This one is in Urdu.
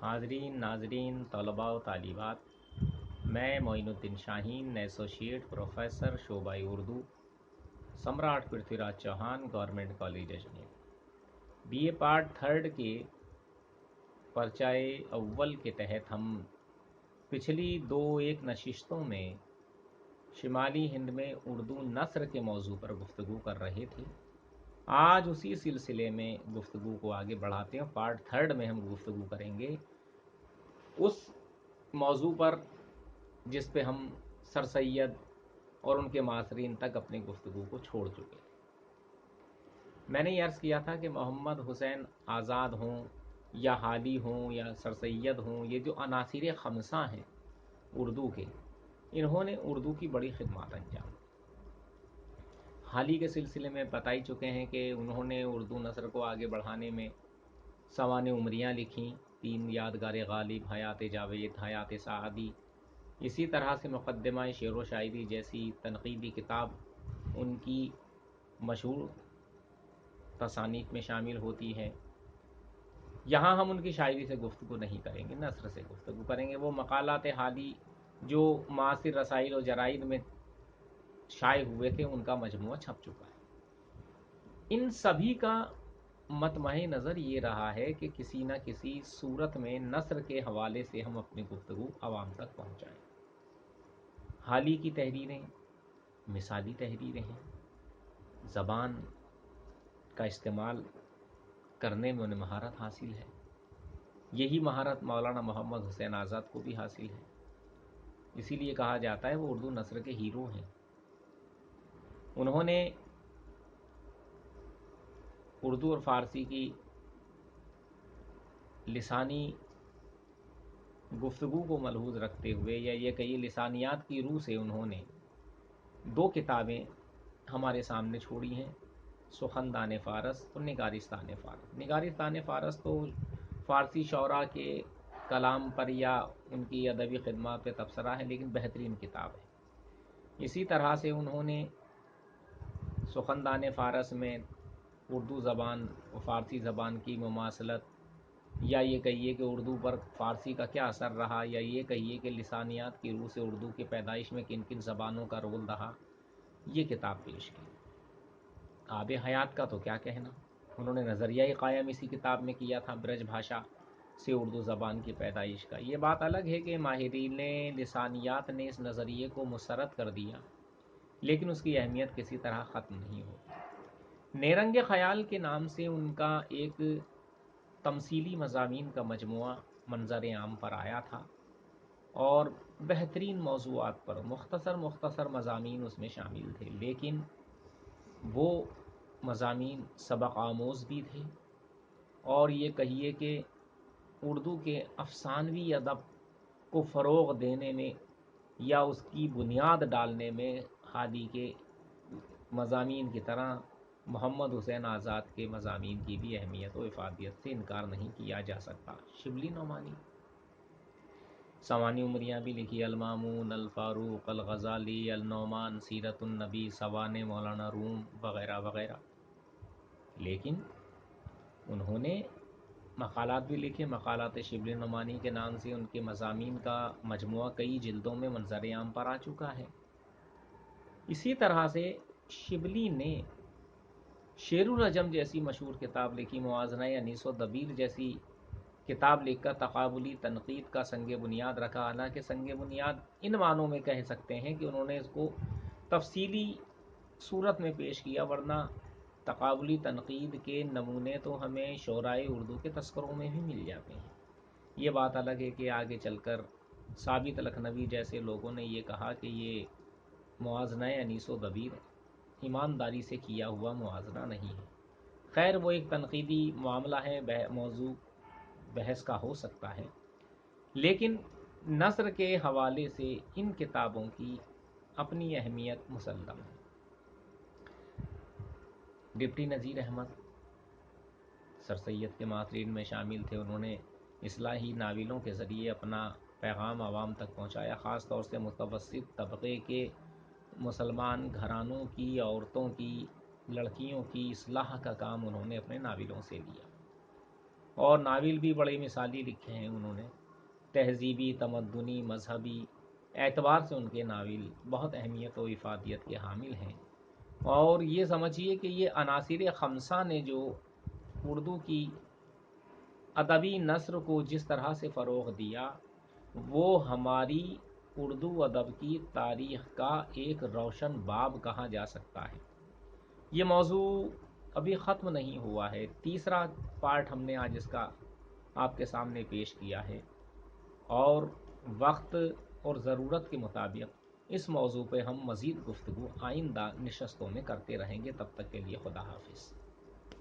حاضرین ناظرین طلباء و طالبات، میں معین الدین شاہین ایسوسیٹ پروفیسر شعبہ Urdu Samrat Prithvi Raj Chauhan government college Ajmer B A part third کے پرچہ اول کے تحت ہم پچھلی ایک نشستوں میں شمالی ہند میں اردو نثر کے موضوع پر گفتگو کر رہے تھے۔ آج اسی سلسلے میں گفتگو کو آگے بڑھاتے ہیں۔ پارٹ تھرڈ میں ہم گفتگو کریں گے اس موضوع پر جس پہ ہم سر سید اور ان کے معاصرین تک اپنی گفتگو کو چھوڑ چکے۔ میں نے یہ عرض کیا تھا کہ محمد حسین آزاد ہوں یا حالی ہوں یا سر سید ہوں، یہ جو عناصر خمسہ ہیں اردو کے، انہوں نے اردو کی بڑی خدمات انجام دی۔ حالی کے سلسلے میں بتا ہی چکے ہیں کہ انہوں نے اردو نثر کو آگے بڑھانے میں سوانح عمریاں لکھیں، 3 یادگار غالب، حیات جاوید، حیات سعدی۔ اسی طرح سے مقدمہ شعر و شاعری جیسی تنقیدی کتاب ان کی مشہور تصانیف میں شامل ہوتی ہے۔ یہاں ہم ان کی شاعری سے گفتگو نہیں کریں گے، نثر سے گفتگو کریں گے۔ وہ مقالات حالی جو معاصر رسائل و جرائد میں شائع ہوئے تھے، ان کا مجموعہ چھپ چکا ہے۔ ان سبھی کا مطمع نظر یہ رہا ہے کہ کسی نہ کسی صورت میں نثر کے حوالے سے ہم اپنی گفتگو عوام تک پہنچائیں۔ حالی کی تحریریں مثالی تحریریں ہیں، زبان کا استعمال کرنے میں انہیں مہارت حاصل ہے۔ یہی مہارت مولانا محمد حسین آزاد کو بھی حاصل ہے، اسی لیے کہا جاتا ہے وہ اردو نثر کے ہیرو ہیں۔ انہوں نے اردو اور فارسی کی لسانی گفتگو کو ملحوظ رکھتے ہوئے، یا یہ کہیے لسانیات کی روح سے، انہوں نے 2 کتابیں ہمارے سامنے چھوڑی ہیں، سخندان فارس اور نگارستان فارس۔ نگارستان فارس تو فارسی شعراء کے کلام پر یا ان کی ادبی خدمات پہ تبصرہ ہے، لیکن بہترین کتاب ہے۔ اسی طرح سے انہوں نے سخندان فارس میں اردو زبان و فارسی زبان کی مماثلت، یا یہ کہیے کہ اردو پر فارسی کا کیا اثر رہا، یا یہ کہیے کہ لسانیات کی روح سے اردو کی پیدائش میں کن کن زبانوں کا رول رہا، یہ کتاب پیش کی۔ آب حیات کا تو کیا کہنا، انہوں نے نظریہ قائم اسی کتاب میں کیا تھا، برج بھاشا سے اردو زبان کی پیدائش کا۔ یہ بات الگ ہے کہ ماہرین لسانیات نے اس نظریے کو مسترد کر دیا، لیکن اس کی اہمیت کسی طرح ختم نہیں ہوتی۔ نیرنگ خیال کے نام سے ان کا ایک تمثیلی مضامین کا مجموعہ منظر عام پر آیا تھا، اور بہترین موضوعات پر مختصر مضامین اس میں شامل تھے، لیکن وہ مضامین سبق آموز بھی تھے، اور یہ کہیے کہ اردو کے افسانوی ادب کو فروغ دینے میں یا اس کی بنیاد ڈالنے میں حالی کے مضامین کی طرح محمد حسین آزاد کے مضامین کی بھی اہمیت و افادیت سے انکار نہیں کیا جا سکتا۔ شبلی نعمانی سوانح عمریاں بھی لکھی، المامون، الفاروق، الغزالی، النعمان، سیرت النبی، سوانح مولانا روم وغیرہ وغیرہ۔ لیکن انہوں نے مقالات بھی لکھے، مقالات شبلی نعمانی کے نام سے ان کے مضامین کا مجموعہ کئی جلدوں میں منظر عام پر آ چکا ہے۔ اسی طرح سے شبلی نے شعر العجم جیسی مشہور کتاب لکھی، موازنہ انیس و دبیر جیسی کتاب لکھ کر تقابلی تنقید کا سنگ بنیاد رکھا۔ حالانکہ سنگ بنیاد ان معنوں میں کہہ سکتے ہیں کہ انہوں نے اس کو تفصیلی صورت میں پیش کیا، ورنہ تقابلی تنقید کے نمونے تو ہمیں شعرائے اردو کے تذکروں میں بھی مل جاتے ہیں۔ یہ بات الگ ہے کہ آگے چل کر ثابت لکھنوی جیسے لوگوں نے یہ کہا کہ یہ موازنہ انیس و دبیر ایمانداری سے کیا ہوا موازنہ نہیں ہے۔ خیر، وہ ایک تنقیدی معاملہ ہے، موضوع بحث کا ہو سکتا ہے، لیکن نثر کے حوالے سے ان کتابوں کی اپنی اہمیت مسلم ہے۔ ڈپٹی نذیر احمد سر سید کے معاصرین میں شامل تھے، انہوں نے اصلاحی ناولوں کے ذریعے اپنا پیغام عوام تک پہنچایا، خاص طور سے متوسط طبقے کے مسلمان گھرانوں کی، عورتوں کی، لڑکیوں کی اصلاح کا کام انہوں نے اپنے ناولوں سے لیا۔ اور ناول بھی بڑے مثالی لکھے ہیں انہوں نے، تہذیبی، تمدنی، مذہبی اعتبار سے ان کے ناول بہت اہمیت و افادیت کے حامل ہیں۔ اور یہ سمجھیے کہ یہ عناصر خمسہ نے جو اردو کی ادبی نثر کو جس طرح سے فروغ دیا، وہ ہماری اردو ادب کی تاریخ کا ایک روشن باب کہا جا سکتا ہے۔ یہ موضوع ابھی ختم نہیں ہوا ہے، تیسرا پارٹ ہم نے آج اس کا آپ کے سامنے پیش کیا ہے، اور وقت اور ضرورت کے مطابق اس موضوع پہ ہم مزید گفتگو آئندہ نشستوں میں کرتے رہیں گے۔ تب تک کے لیے خدا حافظ۔